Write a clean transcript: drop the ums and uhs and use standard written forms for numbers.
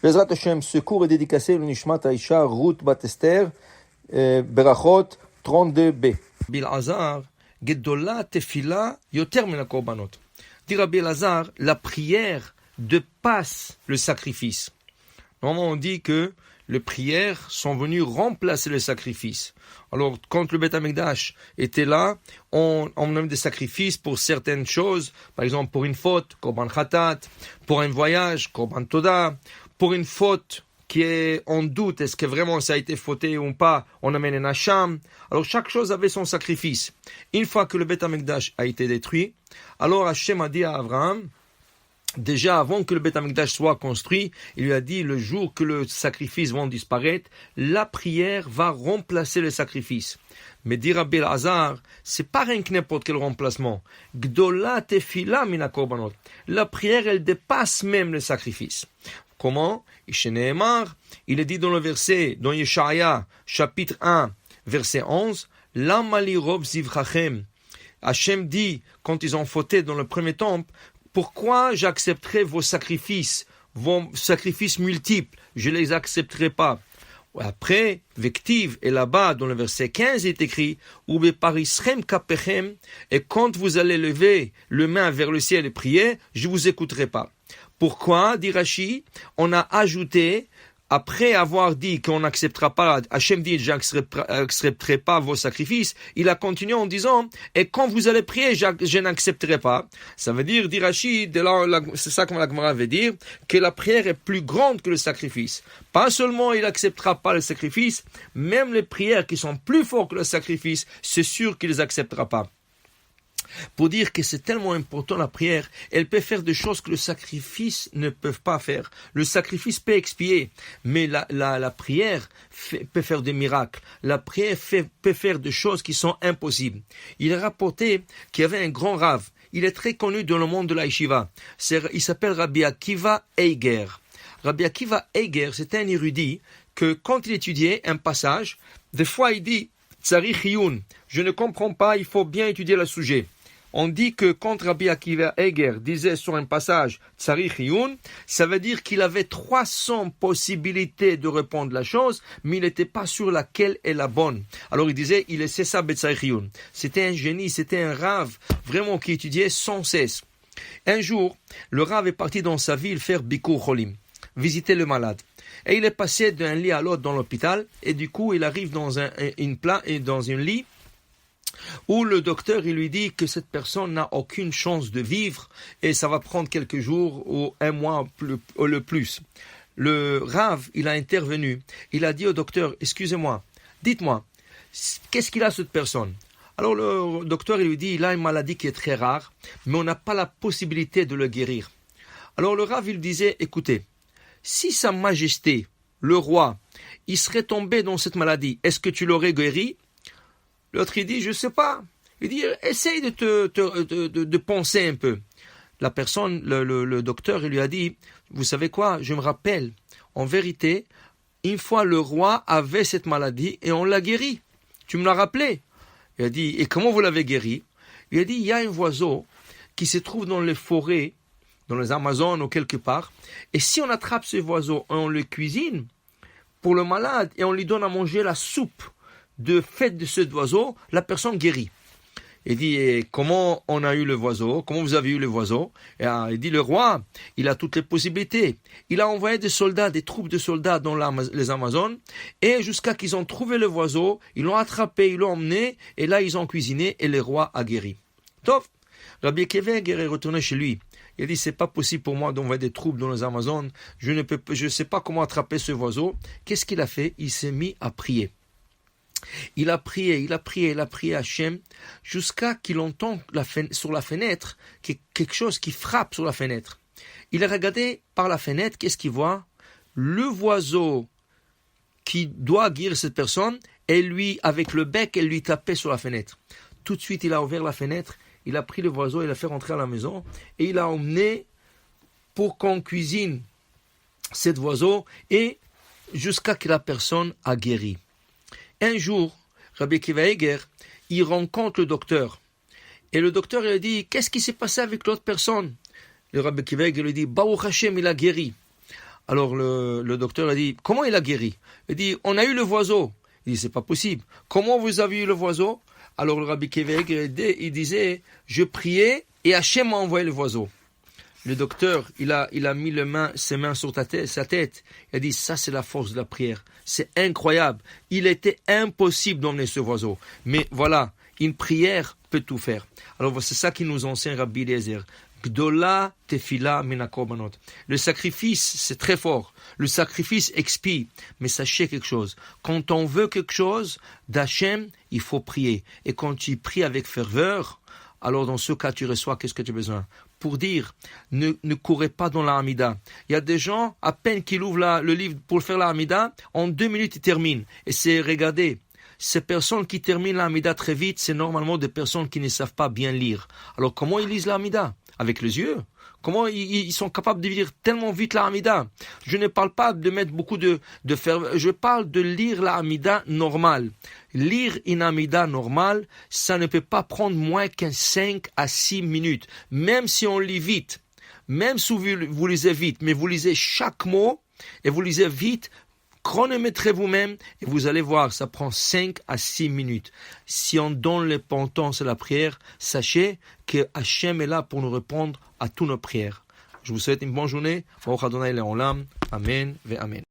Bezrat Hashem, ce cours est dédicacé au Nishmat Aisha Ruth Batester, Berachot 32b. Bil'azar, Gedola Tefila Yoter min hakorbanot. Dit Rabbi Elazar, la prière dépasse le sacrifice. Normalement, on dit que les prières sont venues remplacer le sacrifice. Alors, quand le Beth Amikdash était là, on avait des sacrifices pour certaines choses, par exemple pour une faute, Korban Khatat, pour un voyage, Korban Toda, pour une faute qui est en doute, est-ce que vraiment ça a été fauté ou pas, on amène un hacham. Alors, chaque chose avait son sacrifice. Une fois que le Beth Amikdash a été détruit, alors Hachem a dit à Abraham, déjà avant que le Beth Amikdash soit construit, il lui a dit, le jour que le sacrifice va disparaître, la prière va remplacer le sacrifice. Mais dit Rabbi Elazar, c'est pas rien que n'importe quel remplacement. Gdola tefila min hakorbanot. La prière, elle dépasse même le sacrifice. Comment? Il est dit dans le verset, dans Yeshaya, chapitre 1, verset 11, Lama li rov zivchachem. Hachem dit, quand ils ont fauté dans le premier temple, pourquoi j'accepterai vos sacrifices multiples? Je ne les accepterai pas. Après, Vektiv, et là-bas, dans le verset 15, il est écrit, Ube parisrem kapechem, et quand vous allez lever le main vers le ciel et prier, je ne vous écouterai pas. Pourquoi, dit Rashi, on a ajouté, après avoir dit qu'on n'acceptera pas, Hachem dit, je n'accepterai pas vos sacrifices, il a continué en disant, et quand vous allez prier, je n'accepterai pas. Ça veut dire, dit Rashi, c'est ça que la Gemara veut dire, que la prière est plus grande que le sacrifice. Pas seulement il n'acceptera pas le sacrifice, même les prières qui sont plus fortes que le sacrifice, c'est sûr qu'il ne les acceptera pas. Pour dire que c'est tellement important la prière, elle peut faire des choses que le sacrifice ne peut pas faire. Le sacrifice peut expier, mais la prière peut faire des miracles. La prière peut faire des choses qui sont impossibles. Il est rapporté qu'il y avait un grand rave. Il est très connu dans le monde de la yeshiva. Il s'appelle Rabbi Akiva Eiger. Rabbi Akiva Eiger, c'était un érudit que quand il étudiait un passage, des fois il dit Tsarich Iyun, je ne comprends pas, il faut bien étudier le sujet. On dit que quand Rabbi Akiva Eiger disait sur un passage Tsarich Iyun, ça veut dire qu'il avait 300 possibilités de répondre la chose, mais il n'était pas sûr laquelle est la bonne. Alors il disait, il laissait ça Tsarich Iyun. C'était un génie, c'était un rave, vraiment qui étudiait sans cesse. Un jour, le rave est parti dans sa ville faire Bikur Cholim, visiter le malade. Et il est passé d'un lit à l'autre dans l'hôpital, et du coup il arrive dans un lit, où le docteur il lui dit que cette personne n'a aucune chance de vivre et ça va prendre quelques jours ou un mois le plus. Le Rav, il a intervenu. Il a dit au docteur, excusez-moi, dites-moi, qu'est-ce qu'il a cette personne? Alors le docteur il lui dit, il a une maladie qui est très rare, mais on n'a pas la possibilité de le guérir. Alors le Rav il disait, écoutez, si Sa Majesté, le roi, il serait tombé dans cette maladie, est-ce que tu l'aurais guéri? L'autre, il dit, je ne sais pas. Il dit, essaye de penser un peu. La personne, le docteur, il lui a dit, vous savez quoi, je me rappelle, en vérité, une fois le roi avait cette maladie et on l'a guéri. Tu me l'as rappelé. Il a dit, et comment vous l'avez guéri? Il a dit, il y a un oiseau qui se trouve dans les forêts, dans les Amazones ou quelque part, et si on attrape ce oiseau et on le cuisine pour le malade et on lui donne à manger la soupe de fait de cet oiseau, la personne guérit. Il dit, et comment on a eu le oiseau? Comment vous avez eu le oiseau? Et il dit, le roi, il a toutes les possibilités. Il a envoyé des soldats, des troupes de soldats dans les Amazones, et jusqu'à qu'ils ont trouvé le oiseau, ils l'ont attrapé, ils l'ont emmené, et là ils ont cuisiné, et le roi a guéri. Donc, Rabbi Akiva est retourné chez lui. Il a dit, c'est pas possible pour moi d'envoyer des troupes dans les Amazones, je ne sais pas comment attraper ce oiseau. Qu'est-ce qu'il a fait? Il s'est mis à prier. Il a prié Hachem jusqu'à qu'il entende sur la fenêtre quelque chose qui frappe sur la fenêtre. Il a regardé par la fenêtre, qu'est-ce qu'il voit? Le oiseau qui doit guérir cette personne, et lui, avec le bec, elle lui tapait sur la fenêtre. Tout de suite, il a ouvert la fenêtre, il a pris le oiseau, il l'a fait rentrer à la maison, et il l'a emmené pour qu'on cuisine cet oiseau, et jusqu'à que la personne a guéri. Un jour, Rabbi Akiva Eiger, il rencontre le docteur. Et le docteur lui dit, qu'est-ce qui s'est passé avec l'autre personne? Le Rabbi Akiva Eiger lui dit, Baruch Hashem, il a guéri. Alors le docteur a dit, comment il a guéri? Il dit, on a eu le oiseau. Il dit, c'est pas possible. Comment vous avez eu le oiseau? Alors le Rabbi Kevek, il disait, je priais et Hachem m'a envoyé le oiseau. Le docteur, il a mis ses mains sur sa tête. Il a dit, ça c'est la force de la prière. C'est incroyable. Il était impossible d'emmener ce oiseau. Mais voilà, une prière peut tout faire. Alors c'est ça qui nous enseigne Rabbi Eliezer. Gdola tefila mina korbanot. Le sacrifice, c'est très fort. Le sacrifice expie. Mais sachez quelque chose. Quand on veut quelque chose d'Hachem, il faut prier. Et quand tu pries avec ferveur, alors dans ce cas, tu reçois qu'est-ce que tu as besoin. Pour dire, ne courez pas dans la Hamida. Il y a des gens, à peine qu'ils ouvrent le livre pour faire la Hamida, en 2 minutes, ils terminent. Et c'est, regardez, ces personnes qui terminent la Hamida très vite, c'est normalement des personnes qui ne savent pas bien lire. Alors comment ils lisent la Hamida? Avec les yeux? Comment ils sont capables de lire tellement vite la Hamida? Je ne parle pas de mettre beaucoup de faire. Je parle de lire la Hamida normale. Lire une Hamida normale, ça ne peut pas prendre moins qu'un 5 à 6 minutes. Même si on lit vite. Même si vous lisez vite. Mais vous lisez chaque mot et vous lisez vite. Chronométrez vous-même et vous allez voir, ça prend 5 à 6 minutes. Si on donne l'importance à la prière, sachez que Hachem est là pour nous répondre à toutes nos prières. Je vous souhaite une bonne journée. Baruch Adonai Le'olam. Amen ve Amen.